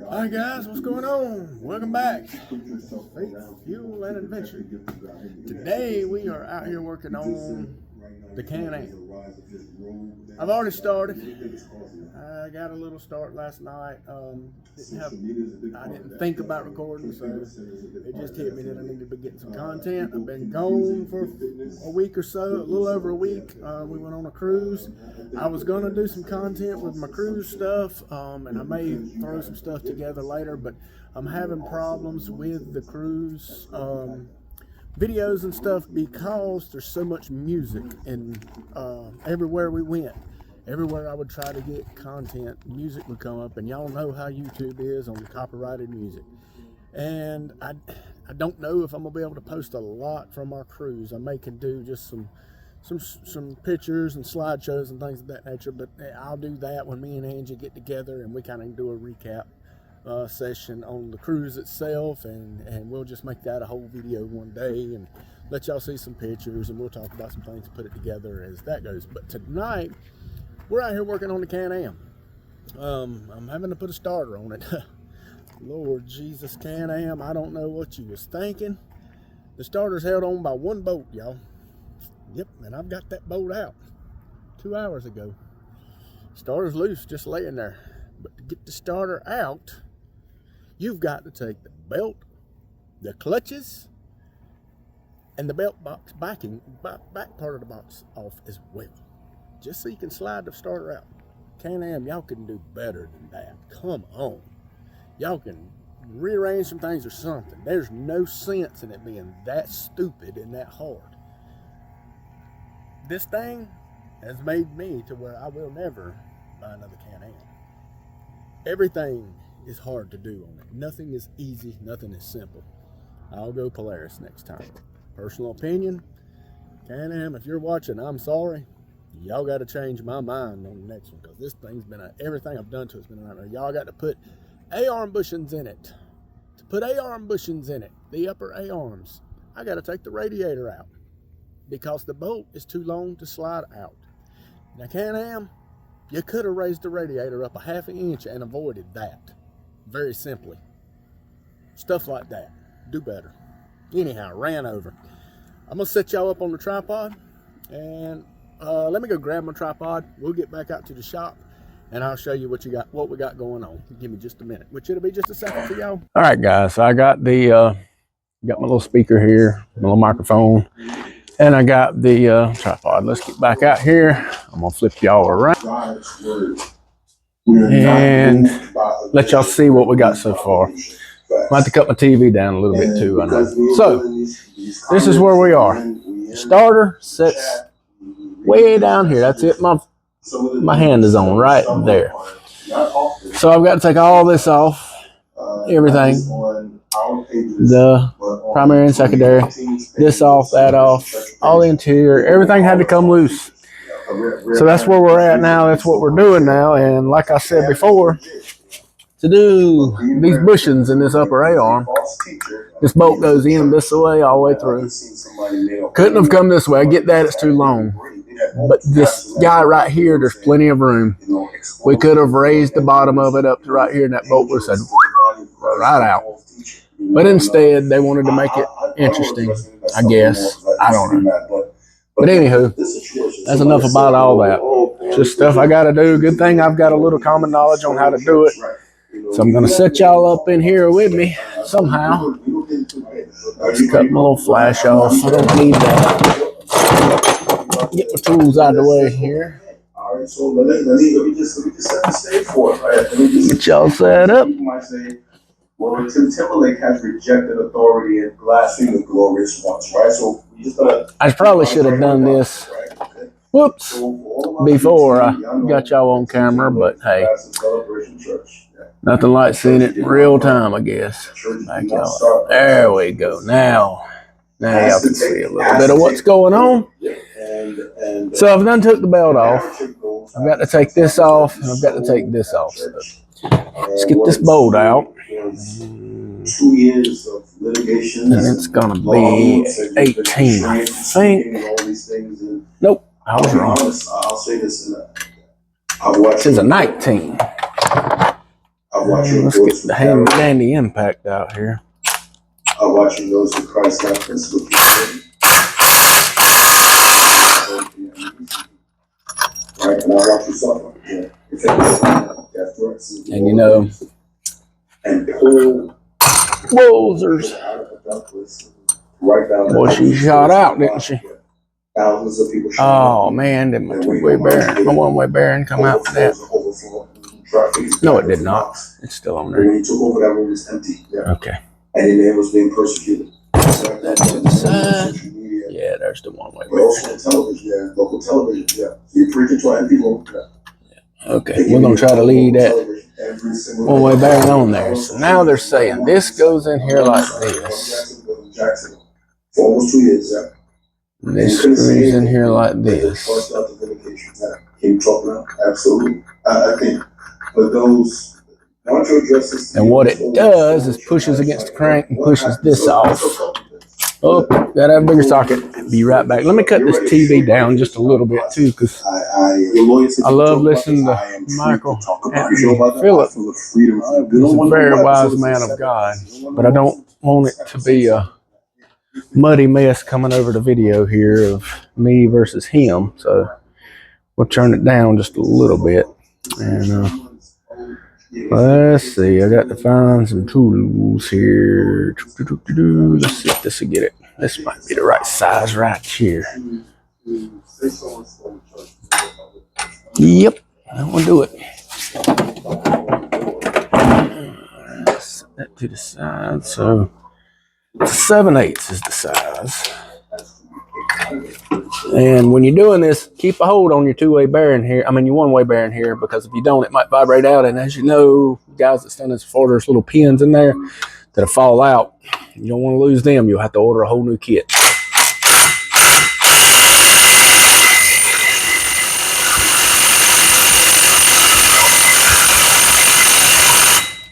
Hi guys, what's going on? Welcome back. Faith, Fuel, and Adventure. Today we are out here working on the Can-Am. I've already started. I got a little start last night. I didn't think about recording, so it just hit me that I needed to be getting some content. I've been gone for a week or so, a little over a week. We went on a cruise. I was going to do some content with my cruise stuff, and I may throw some stuff together later, but I'm having problems with the cruise videos and stuff because there's so much music, and everywhere we went, everywhere I would try to get content, music would come up, and y'all know how YouTube is on copyrighted music. And I don't know if I'm gonna be able to post a lot from our cruise. I may can do just some pictures and slideshows and things of that nature, but I'll do that when me and Angie get together and we kind of do a recap session on the cruise itself, and we'll just make that a whole video one day and let y'all see some pictures, and we'll talk about some things, put it together as that goes. But tonight we're out here working on the Can-Am. I'm having to put a starter on it. Lord Jesus, Can-Am, I don't know what you was thinking. The starter's held on by one bolt, y'all. Yep, and I've got that bolt out 2 hours ago. Starter's loose, just laying there. But to get the starter out, you've got to take the belt, the clutches, and the belt box back part of the box off as well, just so you can slide the starter out. Can-Am, y'all can do better than that. Come on. Y'all can rearrange some things or something. There's no sense in it being that stupid and that hard. This thing has made me to where I will never buy another Can-Am. Everything is hard to do on it. Nothing is easy, nothing is simple. I'll go Polaris next time. Personal opinion, Can-Am, if you're watching, I'm sorry. Y'all got to change my mind on the next one, because this thing's been everything I've done to it's been a nightmare. Y'all got to put A-arm bushings in it. To put A-arm bushings in it, the upper A-arms, I got to take the radiator out because the bolt is too long to slide out. Now, Can-Am, you could have raised the radiator up a ½ inch and avoided that. Very simply. Stuff like that. Do better. Anyhow, ran over. I'm going to set y'all up on the tripod, and let me go grab my tripod. We'll get back out to the shop, and I'll show you what we got going on. Give me just a minute, which it'll be just a second for y'all. All right, guys. So I got my little speaker here, my little microphone, and I got the tripod. Let's get back out here. I'm gonna flip y'all around and let y'all see what we got so far. I have to cut my TV down a little bit too, I know. So this is where we are. The starter sits way down here. That's it. My hand is on right there. So I've got to take all this off, everything, the primary and secondary, this off, that off, all the interior, everything had to come loose. So that's where we're at now. That's what we're doing now. And like I said before, to do these bushings in this upper A-arm, this bolt goes in this way all the way through. Couldn't have come this way. I get that, it's too long. But this guy right here, there's plenty of room. We could have raised the bottom of it up to right here, and that bolt would have said right out. But instead, they wanted to make it interesting, I guess. I don't know. But anywho, that's enough about all that. Just stuff I got to do. Good thing I've got a little common knowledge on how to do it. So I'm going to set y'all up in here with me somehow. Let's cut my little flash off. I don't need that. Get my tools out of the way here. All right, so let me just set the stage for it, right? Get y'all set up. People might say, well, Tim Timberlake has rejected authority and blasphemed the glorious ones, right? So we just gotta. I probably should have done this. Whoops. Before I got y'all on camera, but hey, nothing like seeing it in real time, I guess. Back y'all. There we go. Now y'all can see a little bit of what's going on. So I've done took the belt off. I've got to take this off, and I've got to take this off. So let's get this bolt out. 2 years of litigation. And it's gonna be 18, I think. Nope, I was wrong. I'll say this. This is a 19. Let's get the handy dandy impact out here. I'll watch you those in Christ likeness with you. Right, and I'll watch you suffer. And you know, and pull Wowzers. Well, she shot out, didn't she? Thousands of people. Oh man, did my two-way bearing, my one-way bearing come out for that? No, it did not. It's still on there. When you took over, that room was empty. Okay. And your name was being persecuted. That's to the side. Yeah, there's the one-way bearing. Also television, local television, so you're preaching to our people. Okay, we're gonna try to leave that one-way bearing on there. So now they're saying this goes in here like this. For almost 2 years, This screws in here like this. Can you talk now? Absolutely. I think, but those and what it does is pushes against the crank and pushes this off. Oh, gotta have a bigger socket. Be right back. Let me cut this TV down just a little bit too, because I love listening to Michael Anthony Phillips. He's a very wise man of God, but I don't want it to be a muddy mess coming over the video here of me versus him. So we'll turn it down just a little bit. And let's see, I got to find some tools here. Let's see if this will get it. This might be the right size right here. Yep, that will do it. Set that to the side. So 7/8 is the size. And when you're doing this, keep a hold on your two-way bearing here. I mean, your one-way bearing here, because if you don't, it might vibrate out. And as you know, guys that stand this before, there's little pins in there that'll fall out. You don't want to lose them. You'll have to order a whole new kit.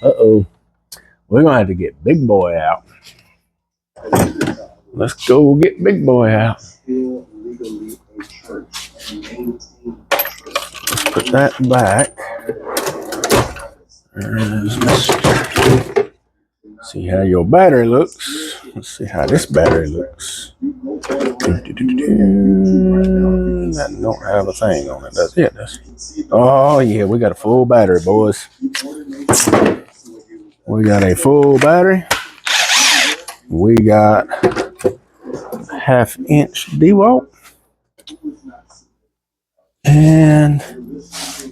Uh-oh. We're going to have to get Big Boy out. Let's go get Big Boy out. Let's put that back. There's Mr. See how your battery looks. Let's see how this battery looks. That don't have a thing on it, does it? Does. Oh yeah, we got a full battery, boys. We got a full battery. We got half-inch DeWalt. And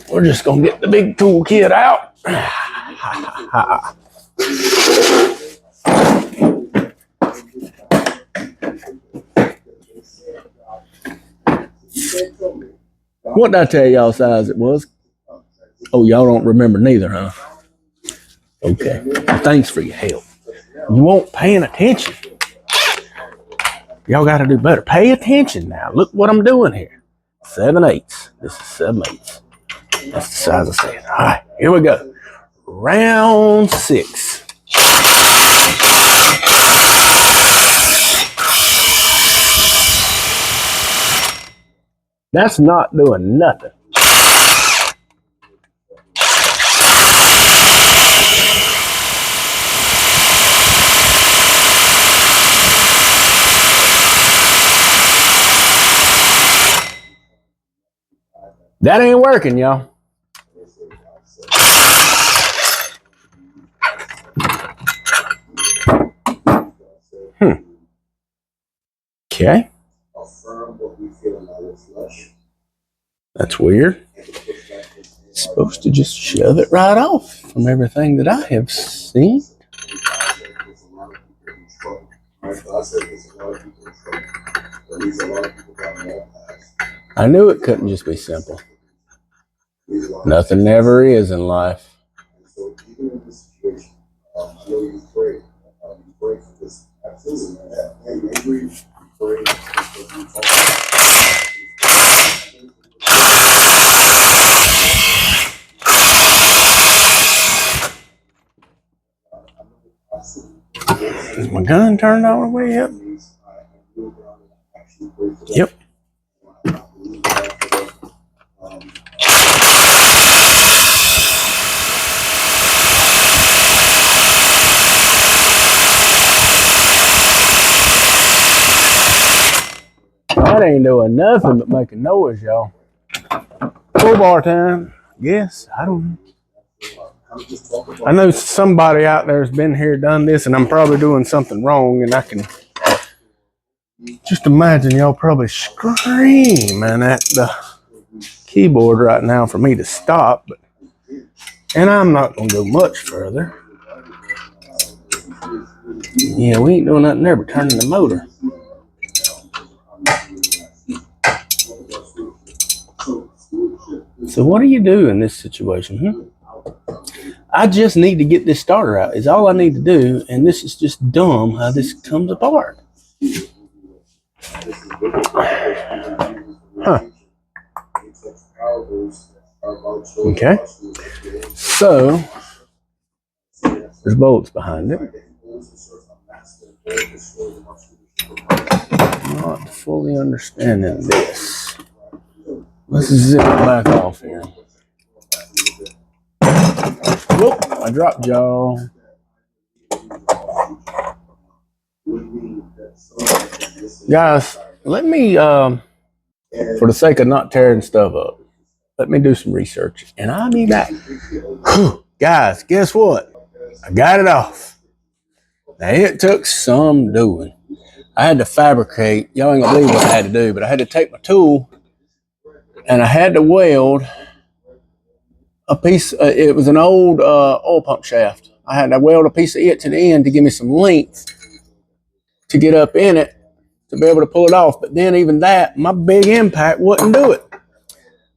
we're just going to get the big tool kit out. What did I tell y'all size it was? Oh, y'all don't remember neither, huh? Okay. Thanks for your help. You won't paying attention. Y'all got to do better. Pay attention now. Look what I'm doing here. 7/8. This is 7/8. That's the size I said. All right, here we go. Round 6. That's not doing nothing. That ain't working, y'all. Okay. That's weird. supposed to just shove it right off from everything that I have seen. I knew it couldn't just be simple. Nothing ever is in life. So even in this situation, I know you pray. You pray for this baptism and maybe you pray Is my gun turned all the way up? Yep. That ain't doing nothing but making noise, y'all. Full bar time. Yes, I don't know. I know somebody out there has been here, done this, and I'm probably doing something wrong, and I can just imagine y'all probably screaming at the keyboard right now for me to stop, and I'm not going to go much further. Yeah, we ain't doing nothing there but turning the motor. So what do you do in this situation? I just need to get this starter out is all I need to do, and this is just dumb how this comes apart. Huh. Okay. So there's bolts behind it. I'm not fully understanding this. Let's zip it back off here. Whoop, I dropped y'all. Guys, let me, for the sake of not tearing stuff up, let me do some research and I'll be back. Guys, guess what? I got it off. Now, it took some doing. I had to fabricate. Y'all ain't gonna believe what I had to do, but I had to take my tool and I had to weld a piece. It was an old oil pump shaft. I had to weld a piece of it to the end to give me some length to get up in it to be able to pull it off. But then even that, my big impact wouldn't do it.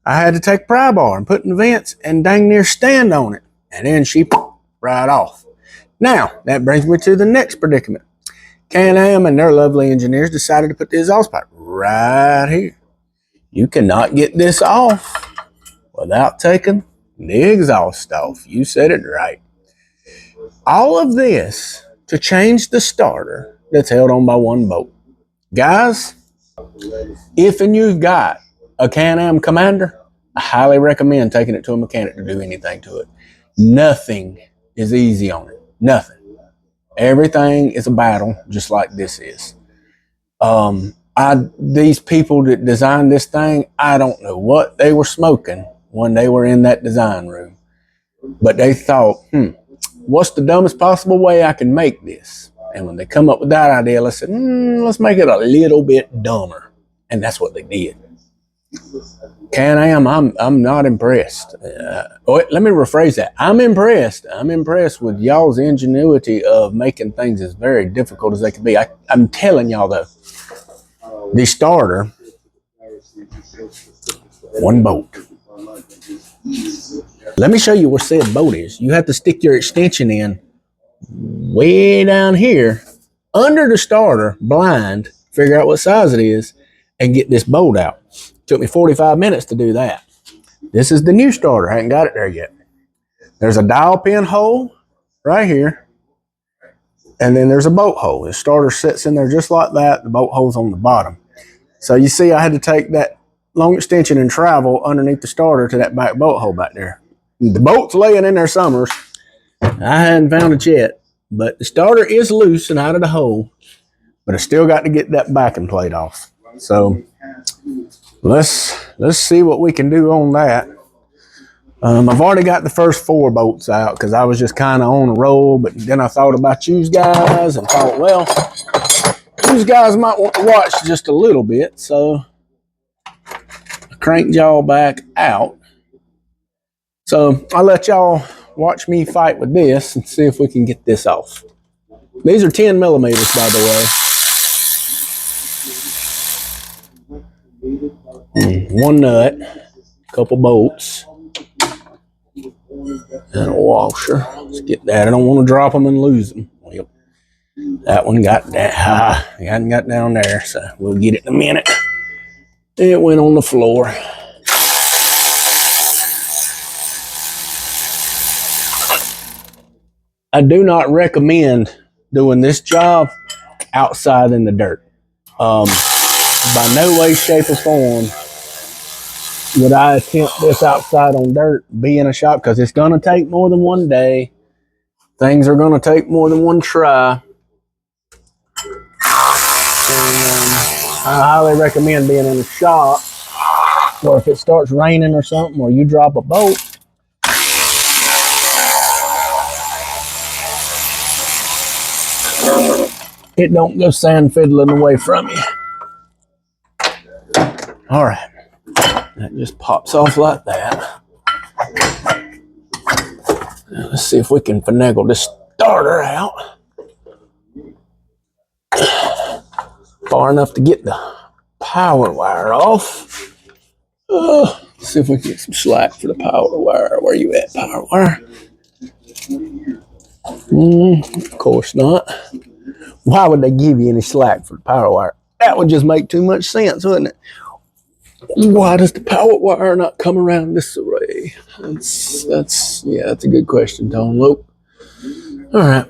I had to take a pry bar and put in the vents and dang near stand on it. And then she right off. Now, that brings me to the next predicament. Can-Am and their lovely engineers decided to put the exhaust pipe right here. You cannot get this off without taking the exhaust off. You said it right. All of this to change the starter that's held on by one bolt. Guys, if and you've got a Can-Am Commander, I highly recommend taking it to a mechanic to do anything to it. Nothing is easy on it. Nothing. Everything is a battle, just like this is. These people that designed this thing, I don't know what they were smoking when they were in that design room. But they thought, what's the dumbest possible way I can make this? And when they come up with that idea, let's say, let's make it a little bit dumber. And that's what they did. Can-Am, I'm not impressed. Let me rephrase that. I'm impressed. I'm impressed with y'all's ingenuity of making things as very difficult as they can be. I'm telling y'all though, the starter, one bolt. Let me show you where said bolt is. You have to stick your extension in way down here under the starter, blind, figure out what size it is, and get this bolt out. Took me 45 minutes to do that. This is the new starter. I haven't got it there yet. There's a dial pin hole right here. And then there's a bolt hole. The starter sits in there just like that. The bolt hole's on the bottom. So you see I had to take that long extension and travel underneath the starter to that back bolt hole back there. The bolt's laying in there summers. I hadn't found it yet. But the starter is loose and out of the hole. But I still got to get that backing plate off. So let's see what we can do on that. I've already got the first 4 bolts out because I was just kind of on a roll, but then I thought about you guys and thought, well, you guys might want to watch just a little bit, so I cranked y'all back out. So I'll let y'all watch me fight with this and see if we can get this off. These are 10 millimeters, by the way. One nut, a couple bolts, and a washer. Let's get that. I don't want to drop them and lose them. Yep. That one got that. Hadn't got down there, so we'll get it in a minute. It went on the floor. I do not recommend doing this job outside in the dirt. By no way, shape, or form would I attempt this outside on dirt, be in a shop, because it's going to take more than one day. Things are going to take more than one try. And I highly recommend being in a shop where if it starts raining or something, or you drop a bolt, it don't go sand fiddling away from you. All right. That just pops off like that. Now let's see if we can finagle this starter out far enough to get the power wire off. Let's see if we can get some slack for the power wire. Where you at, power wire? Of course not. Why would they give you any slack for the power wire? That would just make too much sense, wouldn't it? Why does the power wire not come around this way? That's a good question, Tone Lope. All right.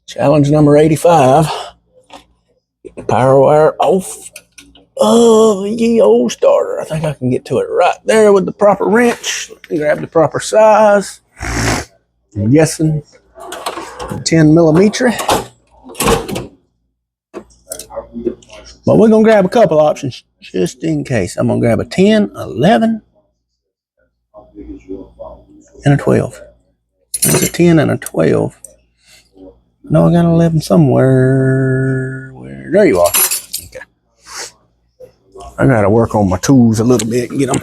Challenge number 85. Get the power wire off of the old starter. I think I can get to it right there with the proper wrench. Grab the proper size. I'm guessing 10 millimeter. But we're going to grab a couple options just in case. I'm going to grab a 10, 11, and a 12. There's a 10 and a 12. No, I got an 11 somewhere. There you are. Okay. I got to work on my tools a little bit and get them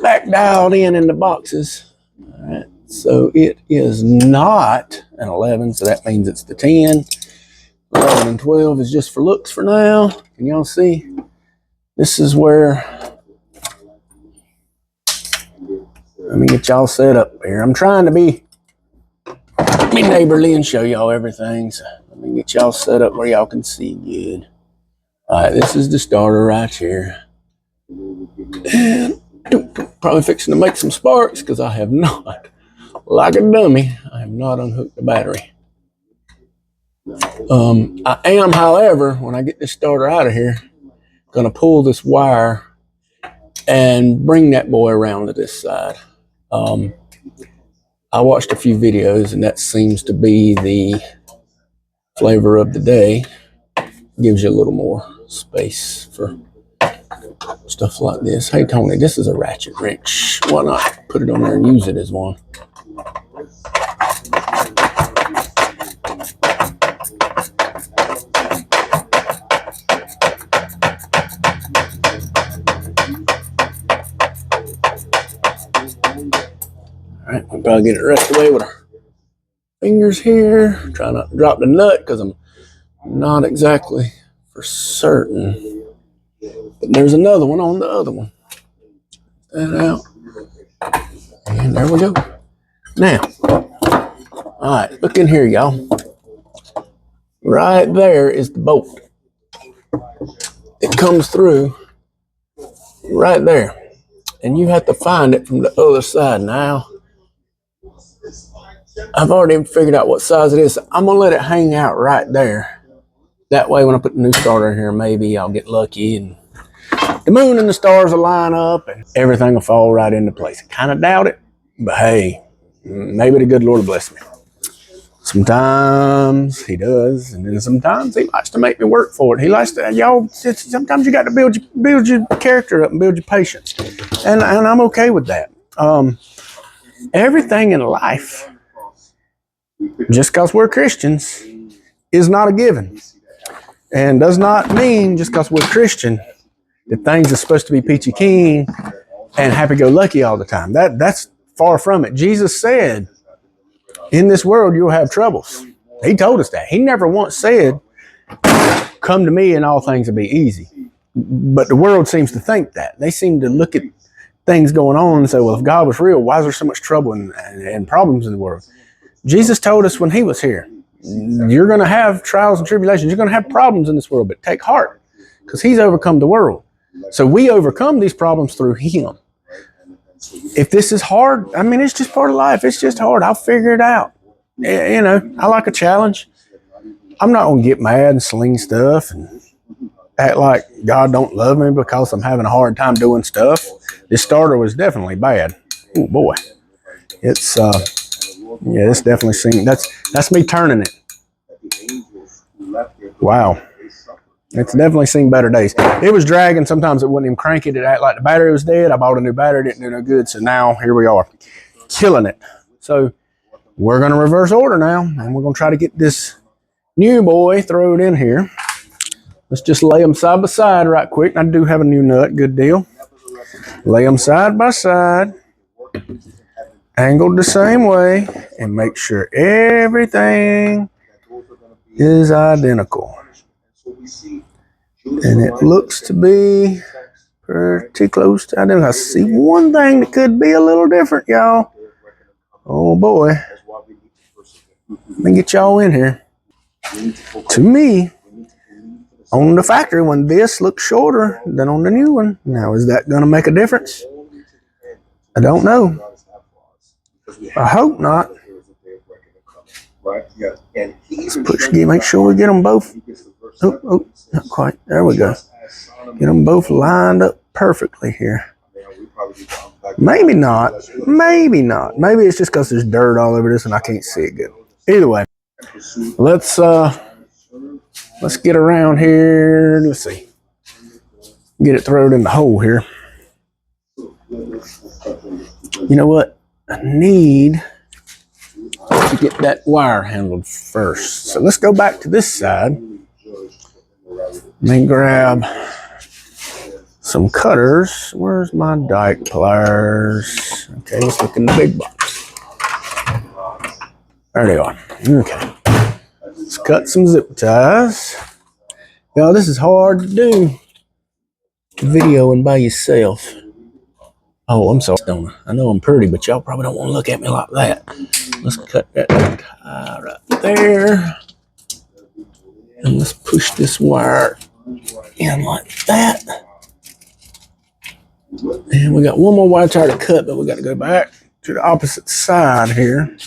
back dialed in the boxes. All right. So it is not an 11, so that means it's the 10. 11 and 12 is just for looks for now. Can y'all see? This is where, let me get y'all set up here. I'm trying to be neighborly and show y'all everything. So let me get y'all set up where y'all can see good. All right, this is the starter right here. And probably fixing to make some sparks because I have not, like a dummy, I have not unhooked the battery. I am, however, when I get this starter out of here, going to pull this wire and bring that boy around to this side. I watched a few videos, and that seems to be the flavor of the day. Gives you a little more space for stuff like this. Hey, Tony, this is a ratchet wrench. Why not put it on there and use it as one? All right, we'll probably get it rest away with our fingers here. Try not to drop the nut because I'm not exactly for certain. But there's another one on the other one. That out. And there we go. Now, all right, look in here, y'all. Right there is the bolt. It comes through right there. And you have to find it from the other side. Now, I've already figured out what size it is. I'm going to let it hang out right there. That way, when I put the new starter in here, maybe I'll get lucky and the moon and the stars will line up and everything will fall right into place. I kind of doubt it, but hey, maybe the good Lord will bless me. Sometimes he does, and then sometimes he likes to make me work for it. He likes to, y'all, sometimes you got to build your character up and build your patience. And I'm okay with that. Everything in life, just because we're Christians, is not a given. And does not mean just because we're Christian that things are supposed to be peachy keen and happy-go-lucky all the time. That's Far from it. Jesus said, in this world you'll have troubles. He told us that. He never once said, come to me and all things will be easy. But the world seems to think that. They seem to look at things going on and say, well, if God was real, why is there so much trouble and problems in the world? Jesus told us when he was here, you're going to have trials and tribulations. You're going to have problems in this world, but take heart because he's overcome the world. So we overcome these problems through him. If this is hard, I mean, it's just part of life. It's just hard. I'll figure it out. You know, I like a challenge. I'm not going to get mad and sling stuff and act like God don't love me because I'm having a hard time doing stuff. This starter was definitely bad. Oh boy. It's yeah, it's definitely seen. That's me turning it. Wow. It's definitely seen better days. It was dragging. Sometimes it wouldn't even crank it. It acted like the battery was dead. I bought a new battery. Didn't do no good. So now here we are. Killing it. So we're going to reverse order now. And we're going to try to get this new boy thrown in here. Let's just lay them side by side right quick. I do have a new nut. Good deal. Lay them side by side. Angled the same way. And make sure everything is identical. And it looks to be pretty close to identical. I see one thing that could be a little different, y'all. Oh boy. Let me get y'all in here. To me, on the factory one, this looks shorter than on the new one. Now, is that going to make a difference? I don't know. I hope not. Let's push, make sure we get them both. Oh, not quite. There we go. Get them both lined up perfectly here. Maybe not. Maybe not. Maybe it's just because there's dirt all over this and I can't see it good. Either way, let's get around here. Let's see. Get it thrown in the hole here. You know what? I need to get that wire handled first. So let's go back to this side. Let me grab some cutters. Where's my dike pliers? Okay, let's look in the big box. There they are. Okay. Let's cut some zip ties. Now, this is hard to do. Videoing by yourself. Oh, I'm sorry, don't I know I'm pretty, but y'all probably don't want to look at me like that. Let's cut that tie right there. And let's push this wire in like that. And we got one more wire tie to cut, but we got to go back to the opposite side here.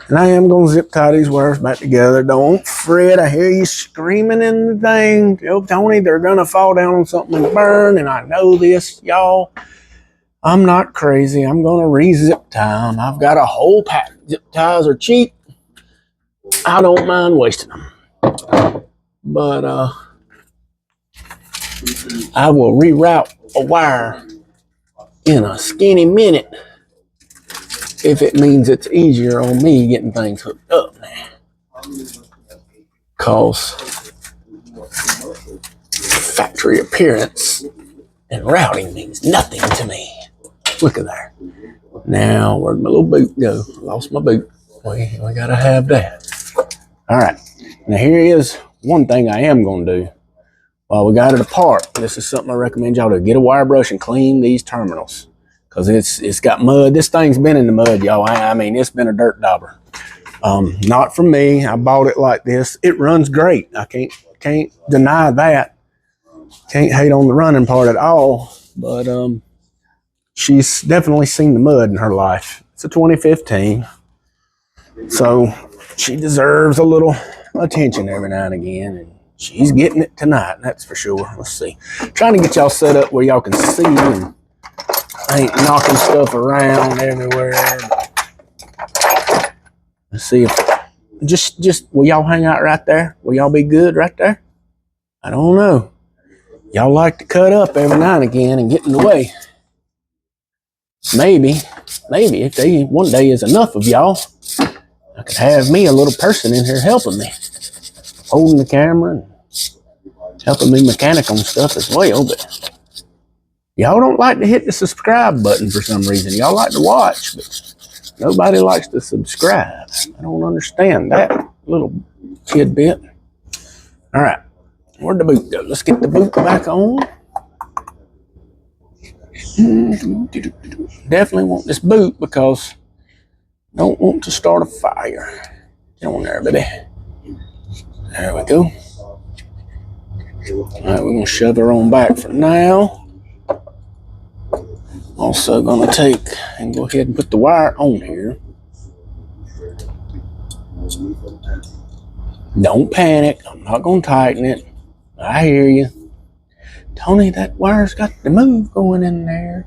And I am going to zip tie these wires back together. Don't fret. I hear you screaming in the thing. Oh, Tony, they're going to fall down on something and burn. And I know this, y'all. I'm not crazy. I'm going to re-zip tie them. I've got a whole pack. Zip ties are cheap. I don't mind wasting them. But I will reroute a wire in a skinny minute if it means it's easier on me getting things hooked up now. Because factory appearance and routing means nothing to me. Look at there. Now, where'd my little boot go? Lost my boot. We gotta have that. All right. Now here is one thing I am gonna do. While we got it apart, this is something I recommend y'all do. Get a wire brush and clean these terminals. Because it's got mud. This thing's been in the mud, y'all. I mean, it's been a dirt dauber. Not from me. I bought it like this. It runs great. I can't deny that. Can't hate on the running part at all. But she's definitely seen the mud in her life. It's a 2015. So she deserves a little attention every now and again. And she's getting it tonight, that's for sure. Let's see. Trying to get y'all set up where y'all can see and I ain't knocking stuff around everywhere. Let's see if just will y'all hang out right there? Will y'all be good right there? I don't know. Y'all like to cut up every now and again and get in the way. Maybe if one day is enough of y'all, I could have me a little person in here helping me, holding the camera and helping me mechanic on stuff as well. But Y'all don't like to hit the subscribe button for some reason. Y'all like to watch, but nobody likes to subscribe. I don't understand that little tidbit. All right, where'd the boot go? Let's get the boot back on. Definitely want this boot because I don't want to start a fire. Get on there, baby. There we go. All right, we're gonna shove her on back for now. Also gonna take and go ahead and put the wire on here. Don't panic. I'm not gonna tighten it. I hear you. Tony, that wire's got the move going in there.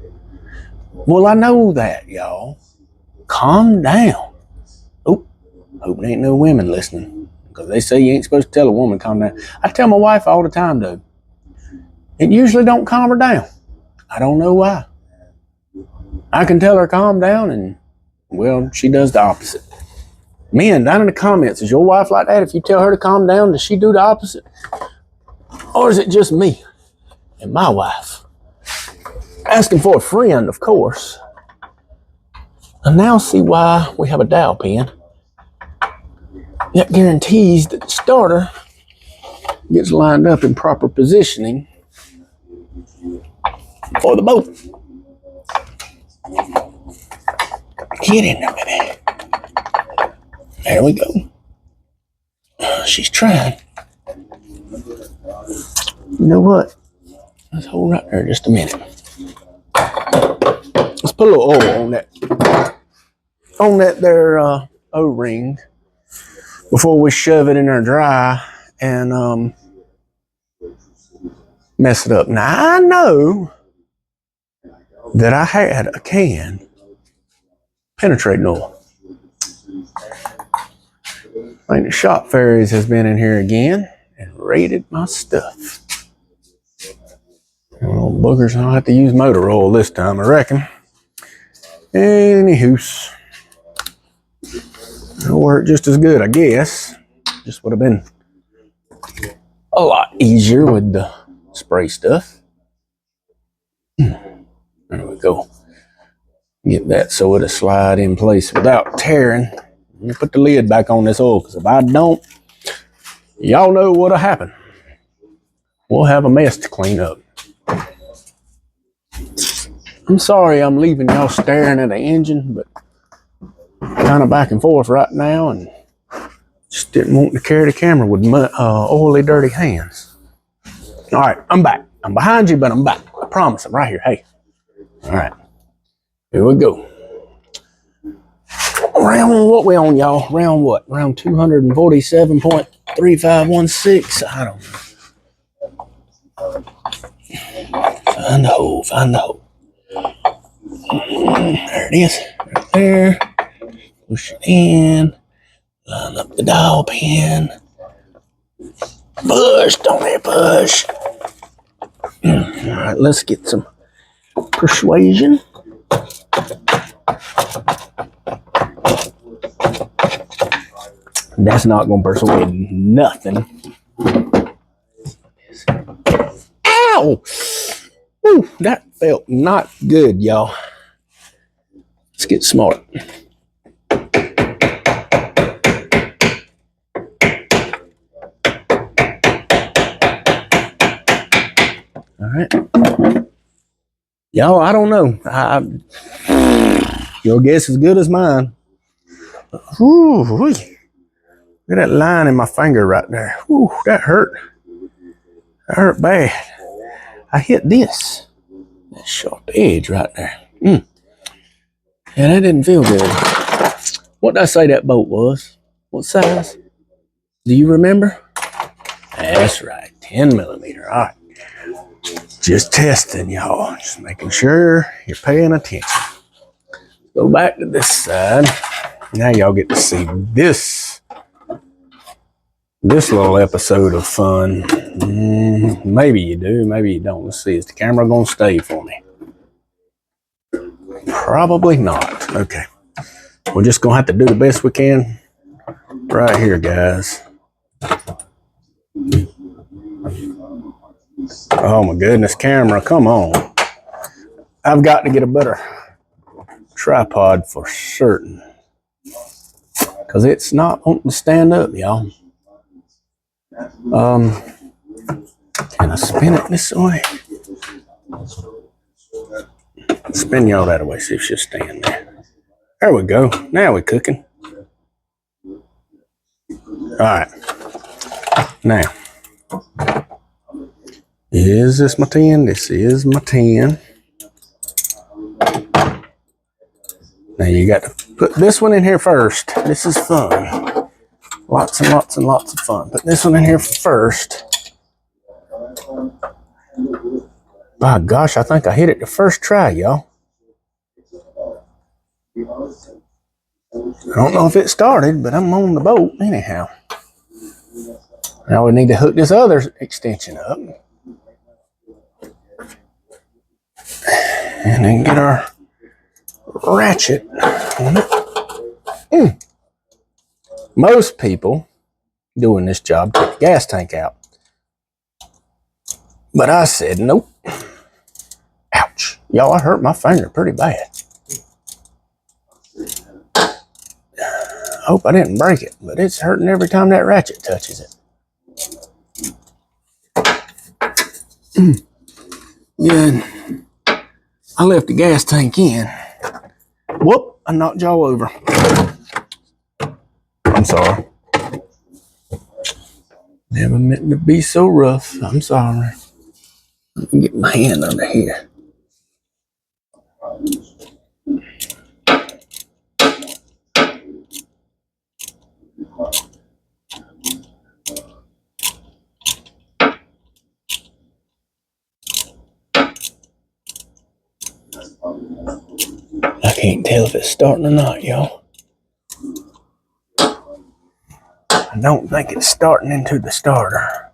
Well, I know that, y'all. Calm down. Oh, hope there ain't no women listening. Because they say you ain't supposed to tell a woman calm down. I tell my wife all the time, though. It usually don't calm her down. I don't know why. I can tell her calm down and, well, she does the opposite. Men, down in the comments, is your wife like that? If you tell her to calm down, does she do the opposite? Or is it just me and my wife? Asking for a friend, of course. I now see why we have a dowel pin. That guarantees that the starter gets lined up in proper positioning for the boat. Get in there, baby. There we go. She's trying. You know what? Let's hold right there just a minute. Let's put a little oil on that there O-ring before we shove it in there dry and mess it up. Now I know that I had a can penetrating oil. I think the Shop Fairies has been in here again and raided my stuff. Little boogers, I'll have to use motor oil this time, I reckon. Anywho, it'll work just as good, I guess. Just would have been a lot easier with the spray stuff. There we go. Get that so it'll slide in place without tearing. Let me put the lid back on this oil, because if I don't, y'all know what'll happen. We'll have a mess to clean up. I'm sorry I'm leaving y'all staring at the engine, but kind of back and forth right now, and just didn't want to carry the camera with oily, dirty hands. All right, I'm back. I'm behind you, but I'm back. I promise, I'm right here. Hey. All right, here we go. Round what we on, y'all? Round what? Round 247.3516. I don't know. Find the hole. Find the hole. There it is. Right there. Push it in. Line up the dowel pin. Push, Tony, push. All right, let's get some persuasion. That's not going to persuade nothing. Ow! Ooh, that felt not good, y'all. Let's get smart. All right. Y'all, I don't know. Your guess is as good as mine. Ooh, look at that line in my finger right there. Ooh, that hurt. That hurt bad. I hit this. That sharp edge right there. Yeah, that didn't feel good. What did I say that boat was? What size? Do you remember? That's right, 10 millimeter. All right. Just testing, y'all. Just making sure you're paying attention. Go back to this side. Now y'all get to see this little episode of fun. Maybe you do, maybe you don't. Let's see, is the camera gonna stay for me? Probably not. Okay. We're just gonna have to do the best we can right here, guys. Oh my goodness, camera, come on. I've got to get a better tripod for certain. Because it's not wanting to stand up, y'all. Can I spin it this way? Spin y'all that way, see if she'll stand there. There we go. Now we're cooking. Alright. Now. Is this my 10? This is my 10. Now you got to put this one in here first. This is fun. Lots and lots and lots of fun. Put this one in here first. By gosh, I think I hit it the first try, y'all. I don't know if it started, but I'm on the boat anyhow. Now we need to hook this other extension up. And then get our ratchet on it. Most people doing this job take the gas tank out. But I said, nope. Ouch. Y'all, I hurt my finger pretty bad. I hope I didn't break it, but it's hurting every time that ratchet touches it. Good. I left the gas tank in. Whoop, I knocked y'all over. I'm sorry. Never meant to be so rough. I'm sorry. Let me get my hand under here. I can't tell if it's starting or not, y'all. I don't think it's starting into the starter.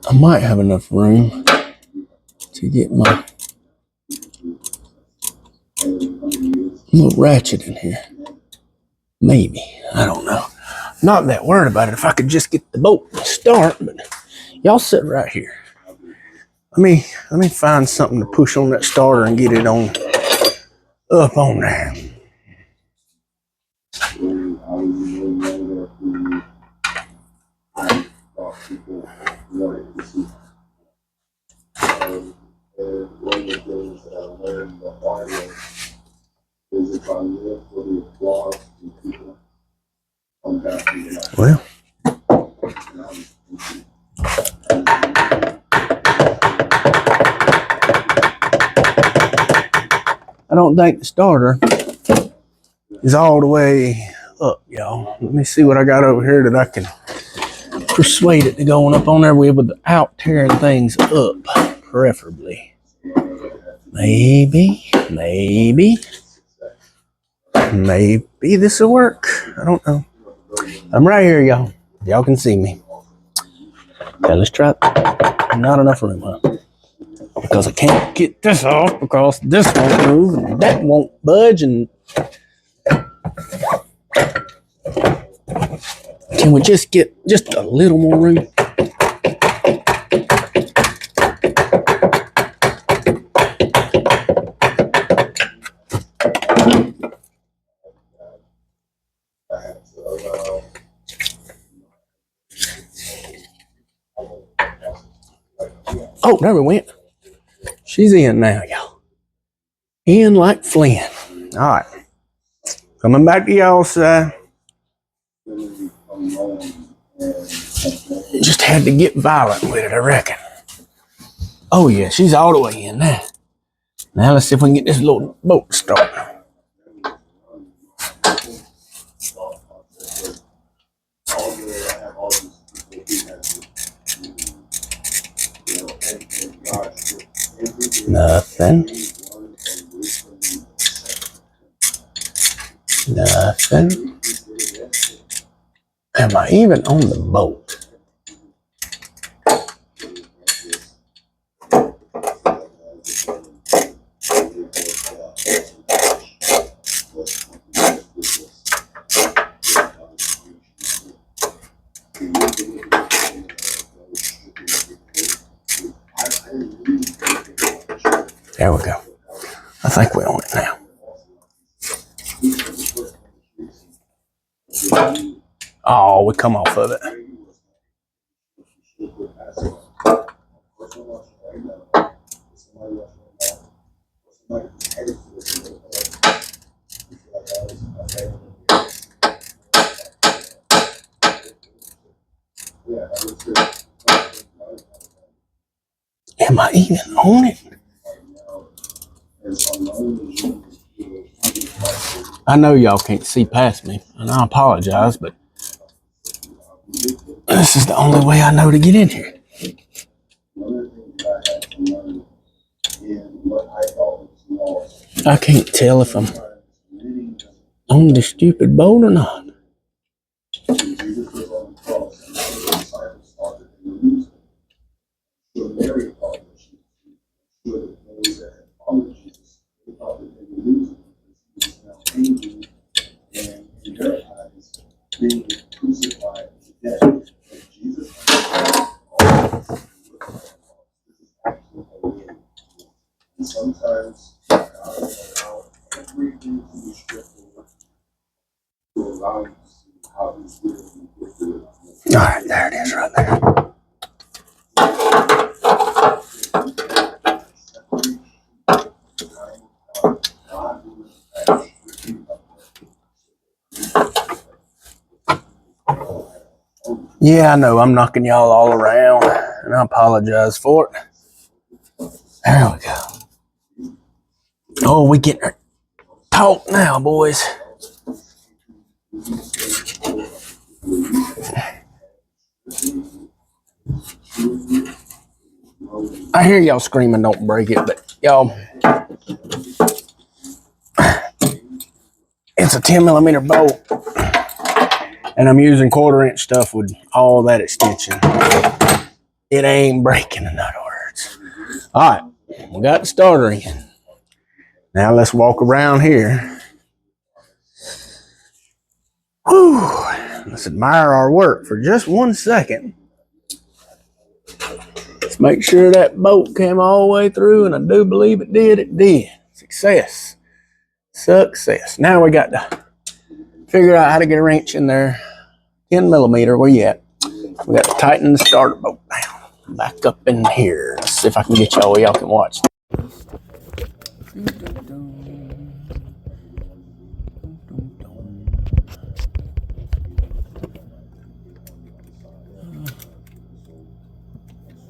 I might have enough room to get my little ratchet in here. Maybe. I don't know. Not that worried about it if I could just get the boat to start, but y'all sit right here. Let me find something to push on that starter and get it on up on there. Well, I don't think the starter is all the way up, y'all. Let me see what I got over here that I can persuade it to going up on there without tearing things up, preferably. Maybe this will work. I don't know. I'm right here, y'all. Y'all can see me. Okay, let's try it. Not enough room, huh? Because I can't get this off because this won't move and that won't budge. And can we just get just a little more room? Oh, there we went. She's in now, y'all. In like Flynn. All right. Coming back to y'all side. Just had to get violent with it, I reckon. Oh, yeah, she's all the way in now. Now let's see if we can get this little boat started. Nothing. Am I even on the boat? There we go. I think we're on it now. Oh, we come off of it. Am I even on it? I know y'all can't see past me, and I apologize, but this is the only way I know to get in here. I can't tell if I'm on the stupid boat or not. Sometimes everything to be stripped to allow you to see how this really gets to it. All right, there it is right there. Yeah, I know I'm knocking y'all all around, and I apologize for it. There we go. Oh, we getting her talk now, boys. I hear y'all screaming, don't break it, but y'all, it's a 10mm bolt, and I'm using 1/4" stuff with all that extension. It ain't breaking, in other words. All right, we got the starter in. Now let's walk around here. Whew. Let's admire our work for just 1 second. Let's make sure that bolt came all the way through, and I do believe it did. It did. Success. Success. Now we got to figure out how to get a wrench in there. 10mm, where you at? We got to tighten the starter bolt down. Back up in here. Let's see if I can get y'all where y'all can watch.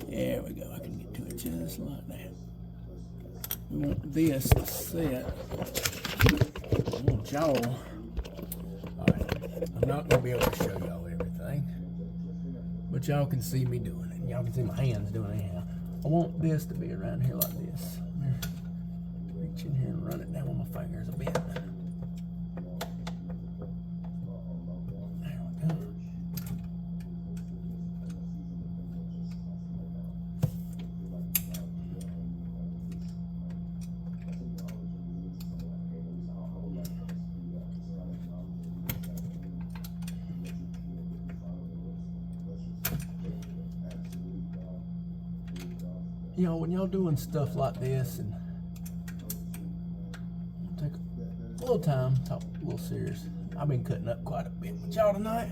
There we go. I can get to it just like that. We want this to set. I want y'all. Alright. I'm not going to be able to show y'all everything, but y'all can see me doing it. Y'all can see my hands doing it anyhow. I want this to be around here like this. Reach in here and run it down with my fingers a bit. There we go. You know, when y'all doing stuff like this, and take a little time, talk a little serious. I've been cutting up quite a bit with y'all tonight,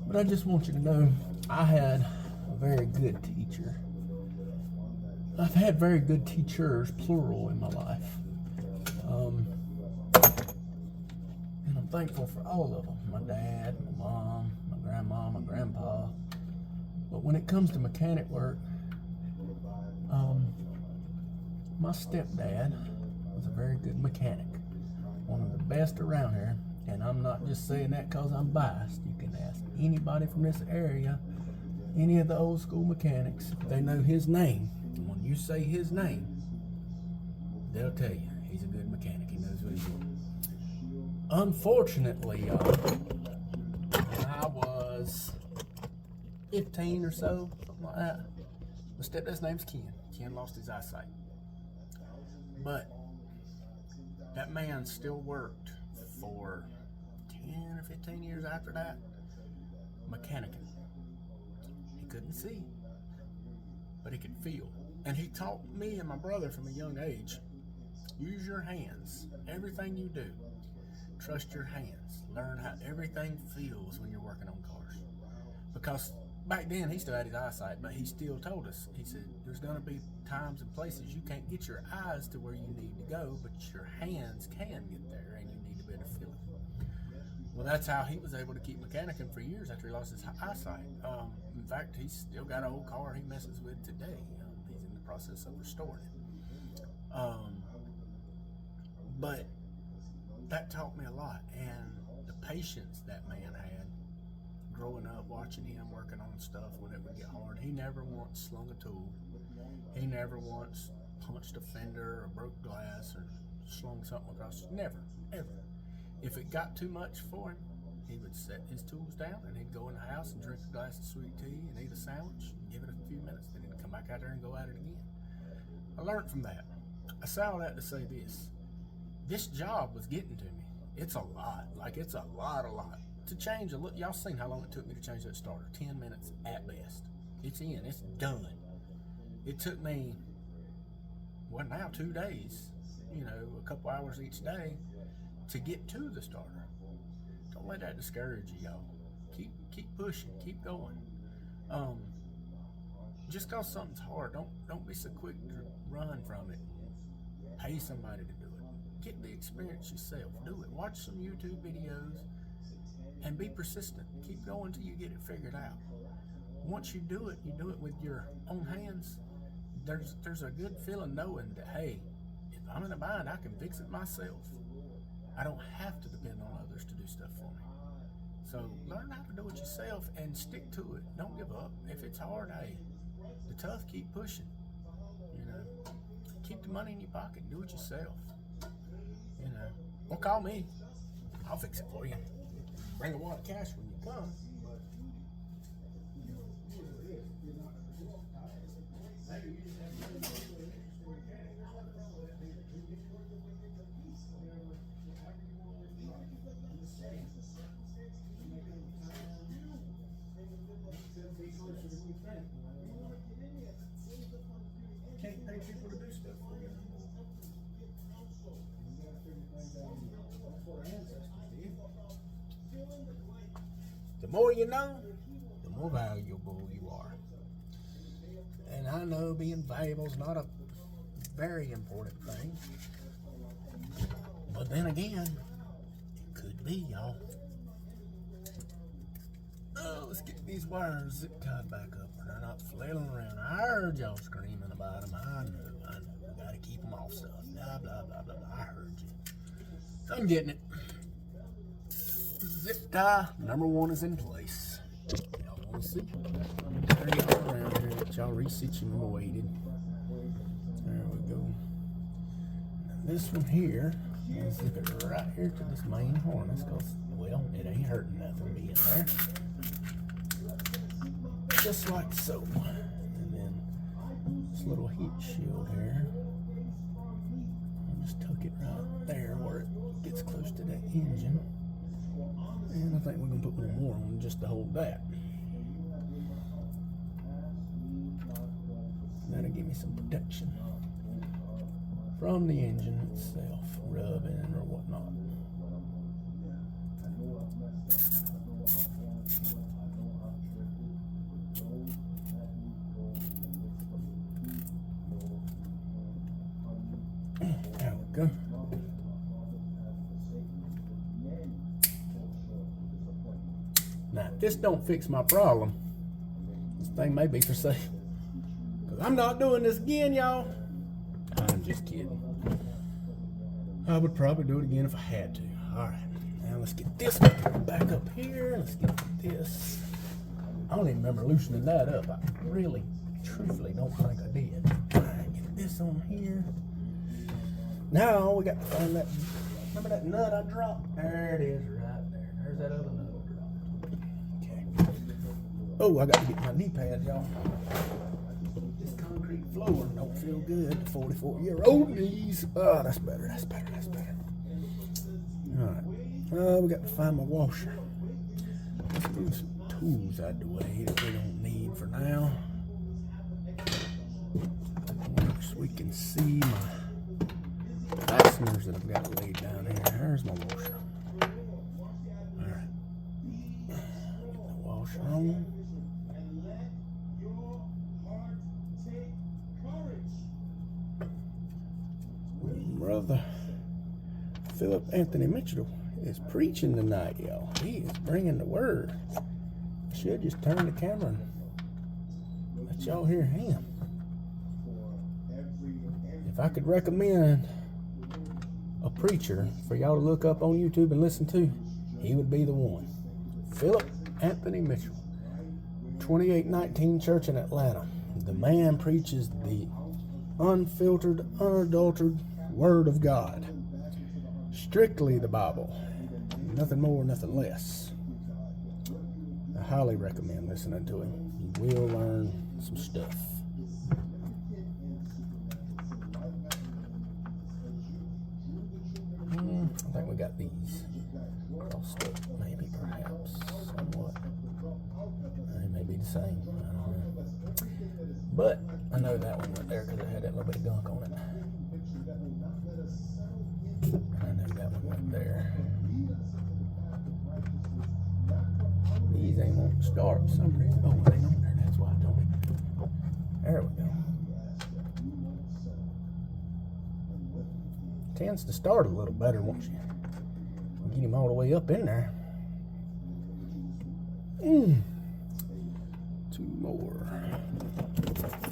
but I just want you to know I had a very good teacher. I've had very good teachers, plural, in my life. And I'm thankful for all of them. My dad, my mom, my grandma, my grandpa. But when it comes to mechanic work, my stepdad was a very good mechanic. One of the best around here. And I'm not just saying that because I'm biased. You can ask anybody from this area, any of the old school mechanics, if they know his name. And when you say his name, they'll tell you he's a good mechanic. He knows what he's doing. Unfortunately, y'all, when I was 15 or so, something like that, my stepdad's name's Ken. Ken lost his eyesight. But that man still worked for 10 or 15 years after that, mechanicking. He couldn't see. but he could feel. And he taught me and my brother from a young age, use your hands. Everything you do, trust your hands. Learn how everything feels when you're working on cars. Because back then he still had his eyesight, but he still told us, he said, there's going to be times and places you can't get your eyes to where you need to go, but your hands can get there, and you need to be able to feel it. Well, that's how he was able to keep mechanicing for years after he lost his eyesight. In fact, he's still got an old car he messes with today. He's in the process of restoring it. But that taught me a lot, and the patience that man had growing up, watching him working on stuff when it would get hard. He never once slung a tool. He never once punched a fender or broke glass or slung something across. Never, ever. If it got too much for him, he would set his tools down and he'd go in the house and drink a glass of sweet tea and eat a sandwich and give it a few minutes. Then he'd come back out there and go at it again. I learned from that. I say all that to say this. This job was getting to me. It's a lot. Like, it's a lot. To change a look, y'all seen how long it took me to change that starter. 10 minutes at best. It's in. It's done. It took me, well, now 2 days, a couple hours each day to get to the starter. Don't let that discourage you, y'all. Keep pushing. Keep going. Just cause something's hard, don't be so quick to run from it. Pay somebody to do it. Get the experience yourself. Do it. Watch some YouTube videos and be persistent. Keep going till you get it figured out. Once you do it with your own hands. There's a good feeling knowing that, hey, if I'm in a bind, I can fix it myself. I don't have to depend on others to do stuff for me. So learn how to do it yourself and stick to it. Don't give up. If it's hard, hey, the tough, keep pushing. Keep the money in your pocket. Do it yourself. Or call me. I'll fix it for you. Bring a wad of cash when you come. Can't pay people to do stuff for you. The more you know, the more valuable you are. And I know being valuable is not a very important thing. But then again, it could be, y'all. Oh, let's get these wires zip tied back up where they're not flailing around. I heard y'all screaming about them. I know. We gotta keep them off stuff. Blah, blah, blah, blah, blah. I heard you. So I'm getting it. Zip tie number 1 is in place. Y'all want to see? Turn y'all around here. Get y'all resituated. There we go. Now this one here, I'm gonna zip it right here to this main harness because, well, it ain't hurting nothing being there. Just like so. And then this little heat shield here, I'll just tuck it right there where it gets close to that engine. And I think we're going to put one more on just to hold that. That'll give me some protection from the engine itself, rubbing or whatnot. There we go. Now, if this don't fix my problem, this thing may be for sale. Because I'm not doing this again, y'all. I'm just kidding. I would probably do it again if I had to. Alright, now let's get this back up here. Let's get this. I don't even remember loosening that up. I really, truthfully don't think I did. Alright, get this on here. Now we got to find that. Remember that nut I dropped? There it is, right there. There's that other nut. Oh, I got to get my knee pads, y'all. This concrete floor don't feel good. 44-year-old knees. Oh, that's better. That's better. All right. We got to find my washer. Let's throw some tools out the way that we don't need for now. we can see my fasteners that I've got laid down here. There's my washer. Alright. Get the washer on. Brother Philip Anthony Mitchell is preaching tonight, y'all. He is bringing the word. I should just turn the camera and let y'all hear him. If I could recommend a preacher for y'all to look up on YouTube and listen to, he would be the one. Philip Anthony Mitchell, 2819 Church in Atlanta. The man preaches the unfiltered, unadulterated Word of God. Strictly the Bible. Nothing more, nothing less. I highly recommend listening to him. You will learn some stuff. I think we got these crossed up, maybe, perhaps, somewhat. They may be the same, I don't know. But I know that one right there because it had that little bit of gunk on it. I know that one right there. These ain't won't start for some reason. Oh, it ain't on there, that's why, Tony. There we go. Tends to start a little better once you get him all the way up in there. Two more.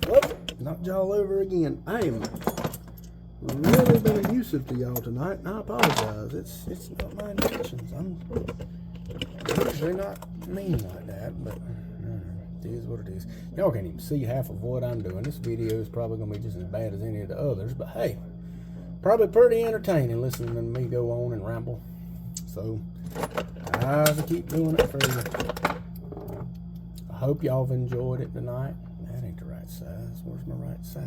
Whoop, knocked y'all over again. I am really been abusive to y'all tonight, and I apologize. It's not my intentions. I'm usually not mean like that, but it is what it is. Y'all can't even see half of what I'm doing. This video is probably gonna be just as bad as any of the others, but hey, probably pretty entertaining listening to me go on and ramble. So I have to keep doing it for you. I hope y'all have enjoyed it tonight. That ain't the right size. Where's my right size?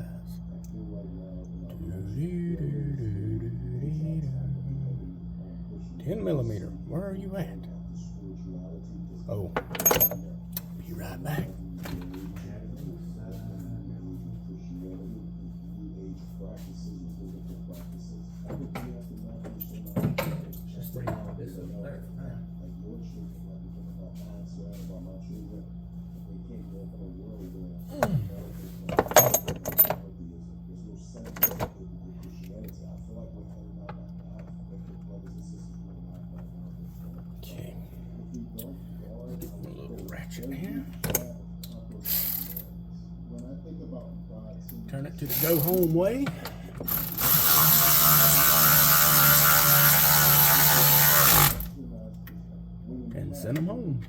10 millimeter. Where are you at? Oh, be right back. Just bring all this up there. Okay. Get a little ratchet here. Turn it to the go home way. And send them home.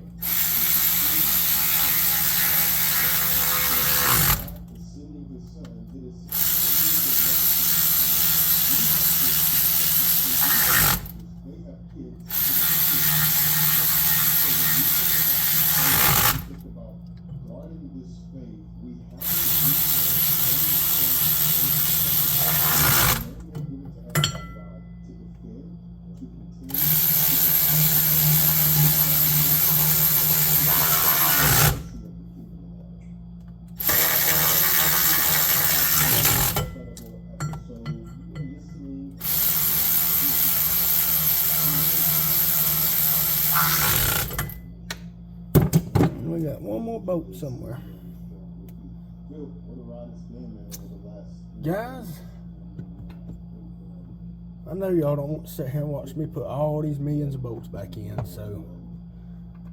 We got one more boat somewhere. Guys, I know y'all don't want to sit here and watch me put all these millions of boats back in, so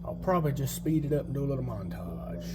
I'll probably just speed it up and do a little montage.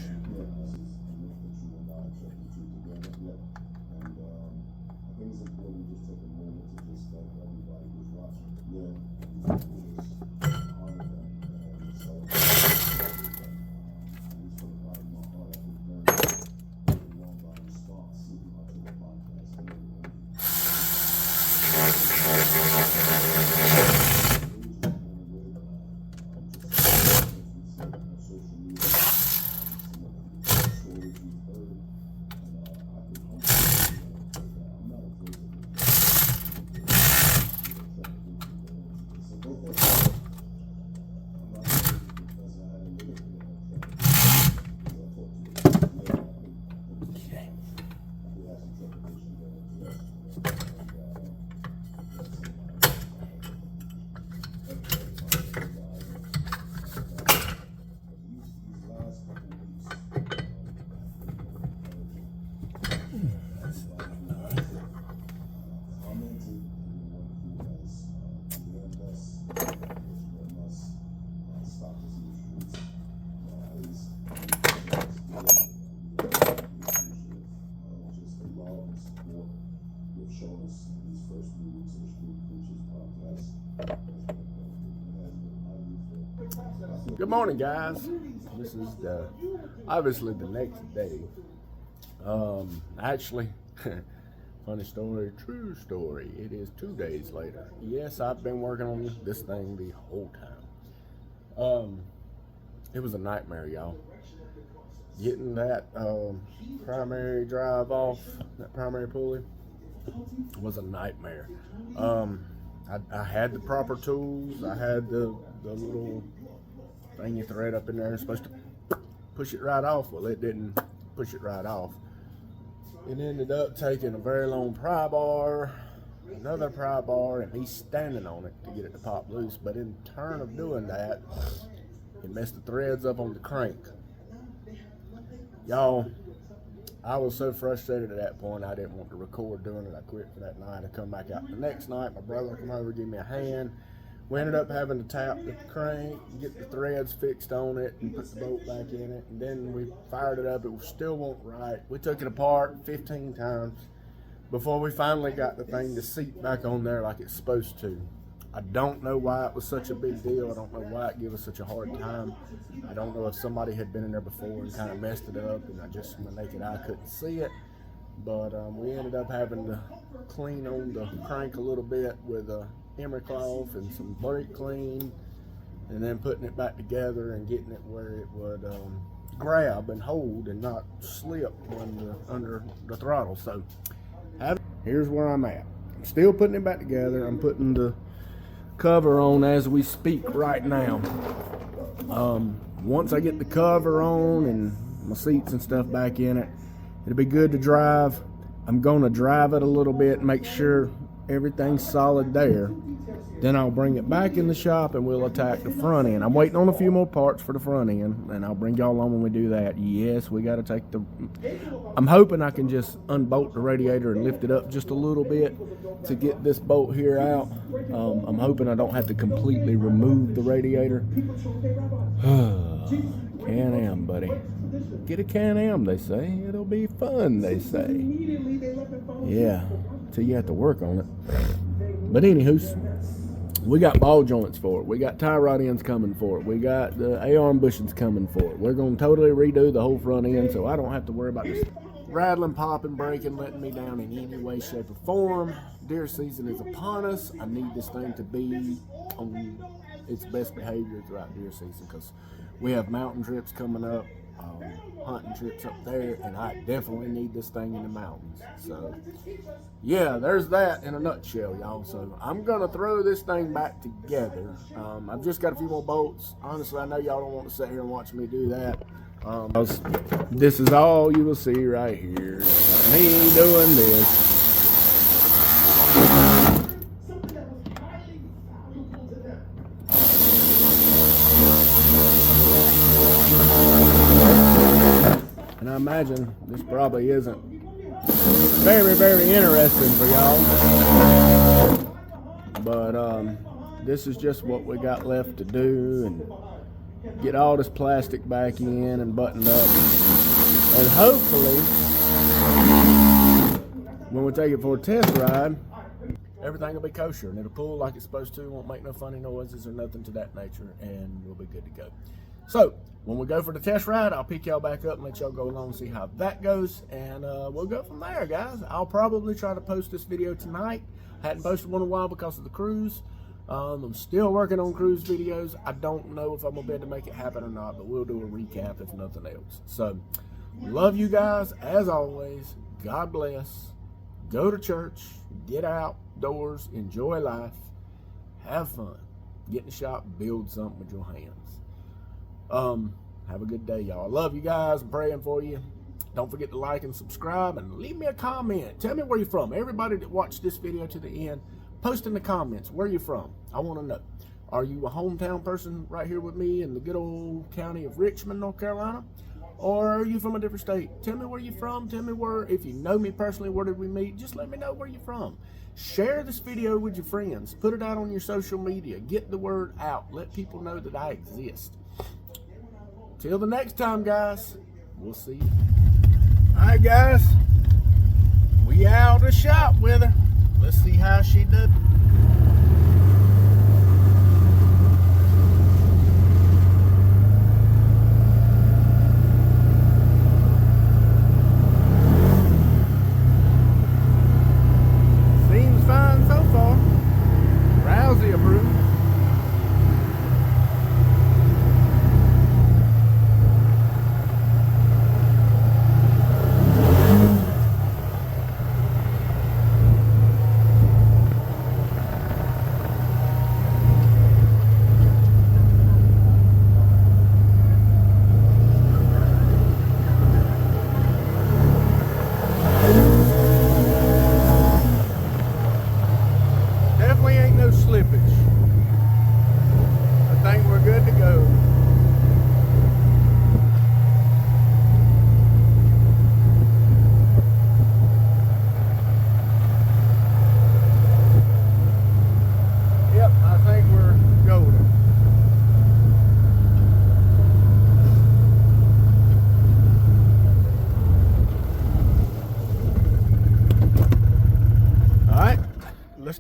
Good morning, guys. This is obviously the next day. Actually, funny story, true story. It is 2 days later. Yes, I've been working on this thing the whole time. It was a nightmare, y'all. Getting that primary drive off, that primary pulley, was a nightmare. I had the proper tools. I had the little thing you thread up in there. It's supposed to push it right off. Well, it didn't push it right off. It ended up taking a very long pry bar, another pry bar, and me standing on it to get it to pop loose. But in turn of doing that, it messed the threads up on the crank. Y'all, I was so frustrated at that point, I didn't want to record doing it. I quit for that night. I come back out the next night. My brother come over, give me a hand. We ended up having to tap the crank, get the threads fixed on it, and put the bolt back in it. And then we fired it up. It still wasn't right. We took it apart 15 times before we finally got the thing to seat back on there like it's supposed to. I don't know why it was such a big deal. I don't know why it gave us such a hard time. I don't know if somebody had been in there before and kind of messed it up, and I just, from the naked eye, couldn't see it. But we ended up having to clean on the crank a little bit with a emery cloth and some brake clean, and then putting it back together and getting it where it would grab and hold and not slip when under the throttle. So here's where I'm at. I'm still putting it back together. I'm putting the cover on as we speak right now. Once I get the cover on and my seats and stuff back in it, it'll be good to drive. I'm gonna drive it a little bit and make sure everything's solid there. Then I'll bring it back in the shop and we'll attack the front end. I'm waiting on a few more parts for the front end, and I'll bring y'all on when we do that. Yes, we got to take I'm hoping I can just unbolt the radiator and lift it up just a little bit to get this bolt here out. I'm hoping I don't have to completely remove the radiator. Can-Am, buddy. Get a Can-Am, they say. It'll be fun, they say. Yeah, till you have to work on it. But anywho, we got ball joints for it. We got tie rod ends coming for it. We got the A-arm bushings coming for it. We're going to totally redo the whole front end, so I don't have to worry about this rattling, popping, breaking, letting me down in any way, shape, or form. Deer season is upon us. I need this thing to be on its best behavior throughout deer season, because we have mountain trips coming up, hunting trips up there, and I definitely need this thing in the mountains. So yeah, there's that in a nutshell, y'all. So I'm gonna throw this thing back together. I've just got a few more bolts. Honestly, I know y'all don't want to sit here and watch me do that. This is all you will see right here, me doing this. And I imagine this probably isn't very, very interesting for y'all, but this is just what we got left to do, and get all this plastic back in and buttoned up, and hopefully when we take it for a test ride, everything will be kosher and it'll pull like it's supposed to, won't make no funny noises or nothing to that nature, and we'll be good to go. So when we go for the test ride, I'll pick y'all back up and let y'all go along and see how that goes, and we'll go from there, guys. I'll probably try to post this video tonight. Hadn't posted one in a while because of the cruise. I'm still working on cruise videos. I don't know if I'm gonna be able to make it happen or not, but we'll do a recap if nothing else. So love you guys as always. God bless. Go to church, get outdoors, enjoy life, have fun, get in the shop, build something with your hands. Have a good day, y'all. I love you guys. I'm praying for you. Don't forget to like and subscribe, and leave me a comment. Tell me where you're from. Everybody that watched this video to the end, post in the comments where you're from. I want to know. Are you a hometown person right here with me in the good old county of Richmond, North Carolina? Or are you from a different state? Tell me where you're from. Tell me where, if you know me personally, where did we meet? Just let me know where you're from. Share this video with your friends. Put it out on your social media. Get the word out. Let people know that I exist. Till the next time, guys, we'll see you. All right, guys, we out of the shop with her. Let's see how she does.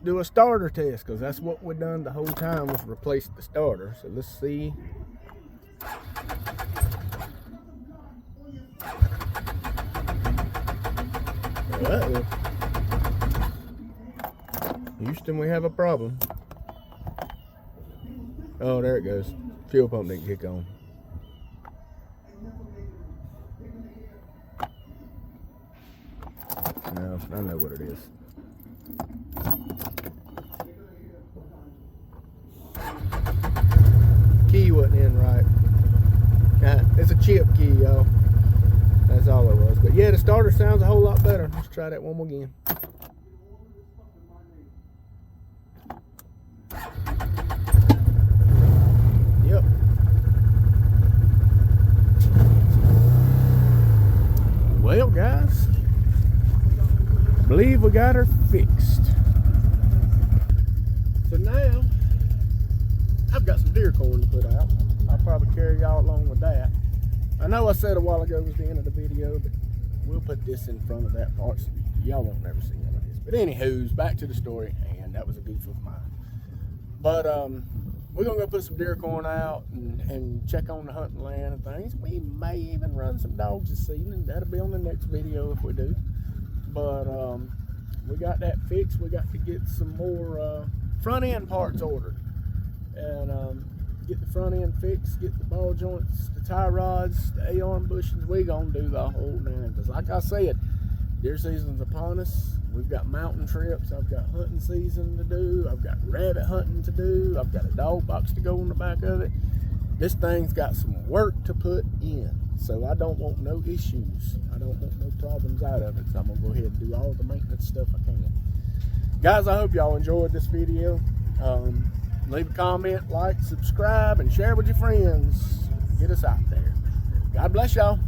do a starter test, because that's what we done the whole time, was replace the starter. So let's see. Uh-oh. Houston, we have a problem. Oh, there it goes. Fuel pump didn't kick on. No, I know what it is. Key wasn't in right. It's a chip key, y'all. That's all it was. But yeah, the starter sounds a whole lot better. Let's try that one more again. Yep. Well, guys, I believe we got her fixed. So now, I've got some deer corn to put out. I'll probably carry y'all along with that. I know I said a while ago was the end of the video, but we'll put this in front of that part so y'all won't never see none of this. But anywho's, back to the story, and that was a goof of mine. But we're gonna go put some deer corn out and check on the hunting land and things. We may even run some dogs this evening. That'll be on the next video if we do. But we got that fixed. We got to get some more front end parts ordered, and get the front end fixed, get the ball joints, the tie rods, the A-arm bushings. We gonna do the whole nine, because like I said, deer season's upon us. We've got mountain trips. I've got hunting season to do. I've got rabbit hunting to do. I've got a dog box to go on the back of it. This thing's got some work to put in, so I don't want no issues. I don't want no problems out of it, so I'm gonna go ahead and do all the maintenance stuff I can. Guys, I hope y'all enjoyed this video. Leave a comment, like, subscribe, and share with your friends. Get us out there. God bless y'all.